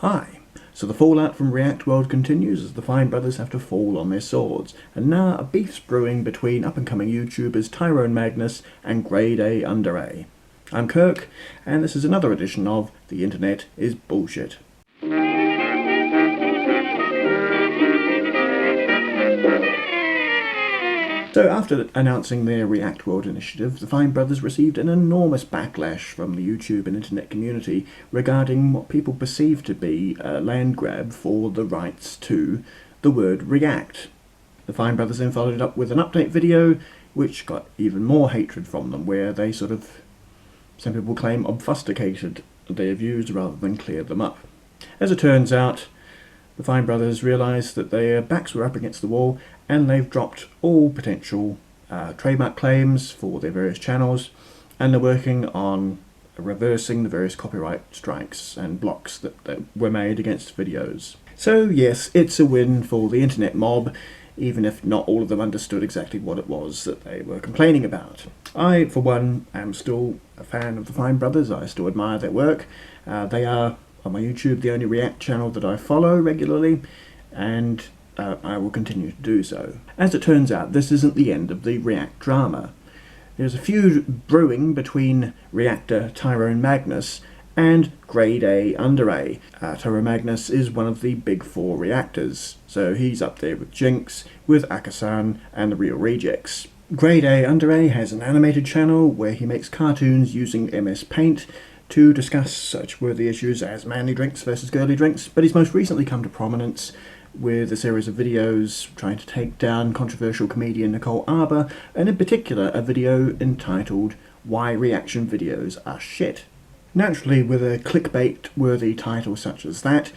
Hi. So the fallout from React World continues as the Fine brothers have to fall on their swords, and now a beef's brewing between up-and-coming YouTubers Tyrone Magnus and GradeAUnderA. I'm Kirk, and this is another edition of The Internet is Bullshit. So after announcing their React World initiative, the Fine brothers received an enormous backlash from the YouTube and internet community regarding what people perceived to be a land grab for the rights to the word React. The Fine brothers then followed it up with an update video, which got even more hatred from them, where they some people claim, obfuscated their views rather than cleared them up. As it turns out, the Fine brothers realised that their backs were up against the wall, and they've dropped all potential trademark claims for their various channels, and they're working on reversing the various copyright strikes and blocks that were made against videos. So yes, it's a win for the internet mob, even if not all of them understood exactly what it was that they were complaining about. I, for one, am still a fan of the Fine brothers. I still admire their work. They are, on my YouTube, the only React channel that I follow regularly, and I will continue to do so. As it turns out, this isn't the end of the React drama. There's a feud brewing between Reactor Tyrone Magnus and GradeAUnderA. Tyrone Magnus is one of the big four reactors, so he's up there with Jinx, with Escalation, and the Real Rejects. GradeAUnderA has an animated channel where he makes cartoons using MS Paint to discuss such worthy issues as manly drinks versus girly drinks, but he's most recently come to prominence with a series of videos trying to take down controversial comedian Nicole Arbour, and in particular a video entitled Why Reaction Videos Are Shit. Naturally, with a clickbait-worthy title such as that,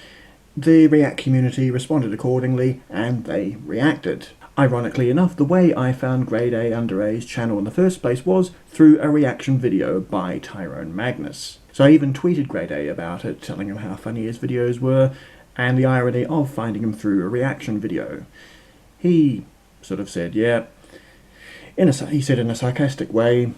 the React community responded accordingly, and they reacted. Ironically enough, the way I found GradeAUnderA's channel in the first place was through a reaction video by Tyrone Magnus. So I even tweeted GradeA about it, telling him how funny his videos were, and the irony of finding him through a reaction video. He sort of said, yeah, he said in a sarcastic way,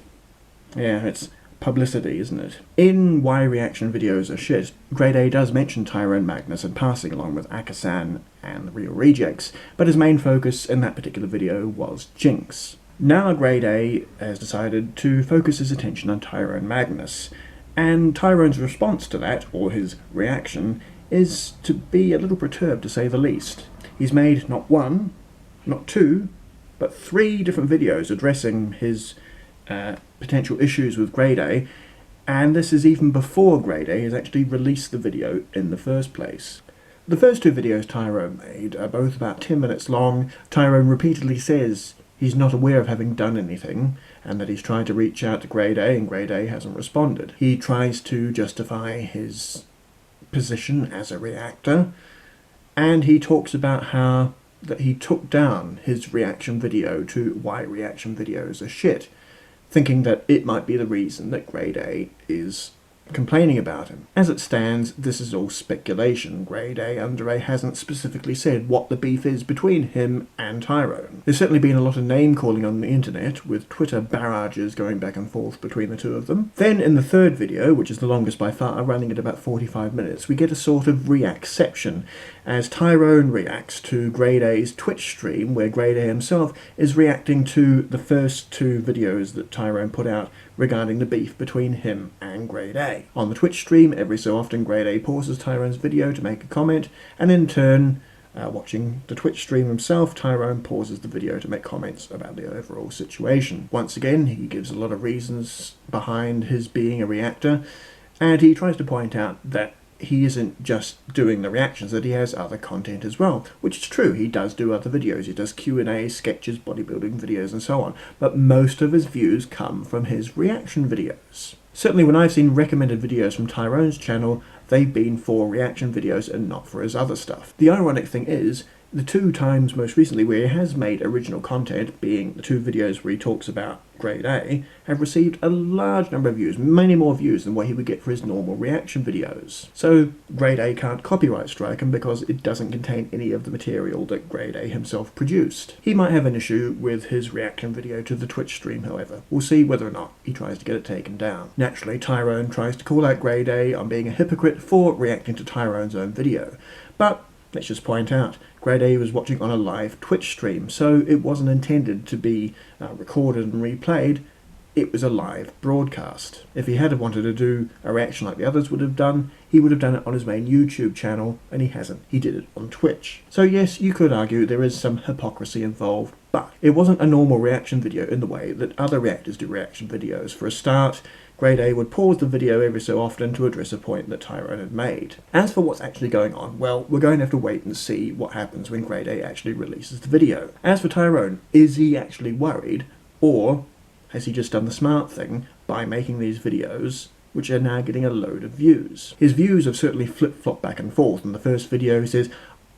yeah, it's publicity, isn't it? In Why Reaction Videos Are Shit, GradeA does mention Tyrone Magnus and passing along with Akasan and the Real Rejects, but his main focus in that particular video was Jinx. Now GradeA has decided to focus his attention on Tyrone Magnus, and Tyrone's response to that, or his reaction, is to be a little perturbed, to say the least. He's made not one, not two, but 3 different videos addressing his potential issues with GradeA, and this is even before GradeA has actually released the video in the first place. The first 2 videos Tyrone made are both about 10 minutes long. Tyrone repeatedly says he's not aware of having done anything, and that he's tried to reach out to GradeA, and GradeA hasn't responded. He tries to justify his position as a reactor, and he talks about how that he took down his reaction video to Why Reaction Videos Are Shit, thinking that it might be the reason that GradeA is complaining about him. As it stands, this is all speculation. GradeAUnderA hasn't specifically said what the beef is between him and Tyrone. There's certainly been a lot of name-calling on the internet, with Twitter barrages going back and forth between the two of them. Then in the third video, which is the longest by far, running at about 45 minutes, we get a sort of reactception, as Tyrone reacts to GradeA's Twitch stream, where GradeA himself is reacting to the first 2 videos that Tyrone put out regarding the beef between him and GradeA. On the Twitch stream, every so often GradeA pauses Tyrone's video to make a comment, and in turn, watching the Twitch stream himself, Tyrone pauses the video to make comments about the overall situation. Once again, he gives a lot of reasons behind his being a reactor, and he tries to point out that he isn't just doing the reactions, that he has other content as well, which is true. He does do other videos. He does Q&A, sketches, bodybuilding videos, and so on, but most of his views come from his reaction videos. Certainly when I've seen recommended videos from Tyrone's channel, they've been for reaction videos and not for his other stuff. The ironic thing is, The 2 times most recently where he has made original content, being the 2 videos where he talks about Grade A, have received a large number of views, many more views than what he would get for his normal reaction videos. So Grade A can't copyright strike him because it doesn't contain any of the material that Grade A himself produced. He might have an issue with his reaction video to the Twitch stream, however. We'll see whether or not he tries to get it taken down. Naturally, Tyrone tries to call out Grade A on being a hypocrite for reacting to Tyrone's own video. But let's just point out, Grade A was watching on a live Twitch stream, so it wasn't intended to be recorded and replayed. It was a live broadcast. If he had wanted to do a reaction like the others would have done, he would have done it on his main YouTube channel, and he hasn't. He did it on Twitch. So yes, you could argue there is some hypocrisy involved, but it wasn't a normal reaction video in the way that other reactors do reaction videos. For a start, Grade A would pause the video every so often to address a point that Tyrone had made. As for what's actually going on, well, we're going to have to wait and see what happens when Grade A actually releases the video. As for Tyrone, is he actually worried, or has he just done the smart thing by making these videos which are now getting a load of views? His views have certainly flip-flopped back and forth. In the first video he says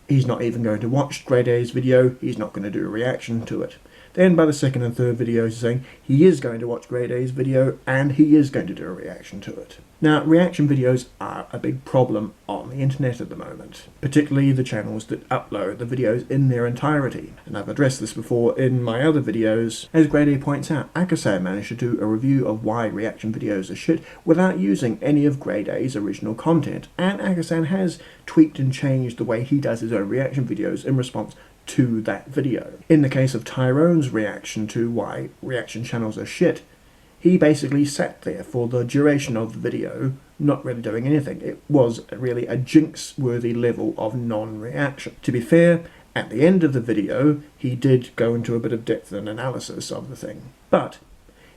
he's not even going to watch Grade A's video, he's not going to do a reaction to it. Then by the second and third videos he's saying he is going to watch Grade A's video and he is going to do a reaction to it. Now, reaction videos are a big problem on the internet at the moment, particularly the channels that upload the videos in their entirety. And I've addressed this before in my other videos. As Grade A points out, Akasan managed to do a review of why reaction videos are shit without using any of Grade A's original content. And Akasan has tweaked and changed the way he does his own reaction videos in response to that video. In the case of Tyrone's reaction to why reaction channels are shit, he basically sat there for the duration of the video, not really doing anything. It was really a Jinx-worthy level of non-reaction. To be fair, at the end of the video, he did go into a bit of depth and analysis of the thing. But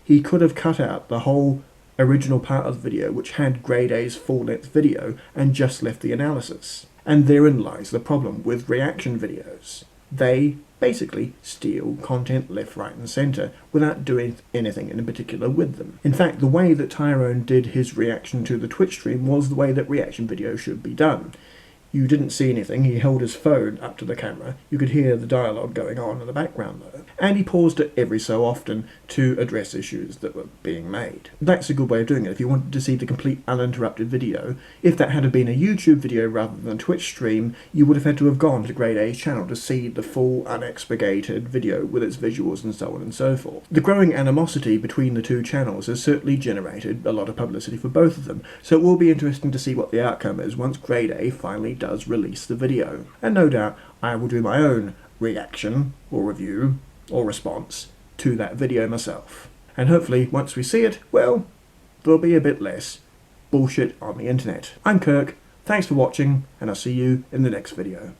he could have cut out the whole original part of the video, which had Grade A's full-length video, and just left the analysis. And therein lies the problem with reaction videos. They basically steal content left, right and centre without doing anything in particular with them. In fact, the way that Tyrone did his reaction to the Twitch stream was the way that reaction videos should be done. You didn't see anything, he held his phone up to the camera, you could hear the dialogue going on in the background though, and he paused it every so often to address issues that were being made. That's a good way of doing it if you wanted to see the complete uninterrupted video. If that had been a YouTube video rather than a Twitch stream, you would have had to have gone to Grade A's channel to see the full unexpurgated video with its visuals and so on and so forth. The growing animosity between the 2 channels has certainly generated a lot of publicity for both of them, so it will be interesting to see what the outcome is once Grade A finally does release the video. And no doubt I will do my own reaction or review or response to that video myself. And hopefully once we see it, well, there'll be a bit less bullshit on the internet. I'm Kirk, thanks for watching, and I'll see you in the next video.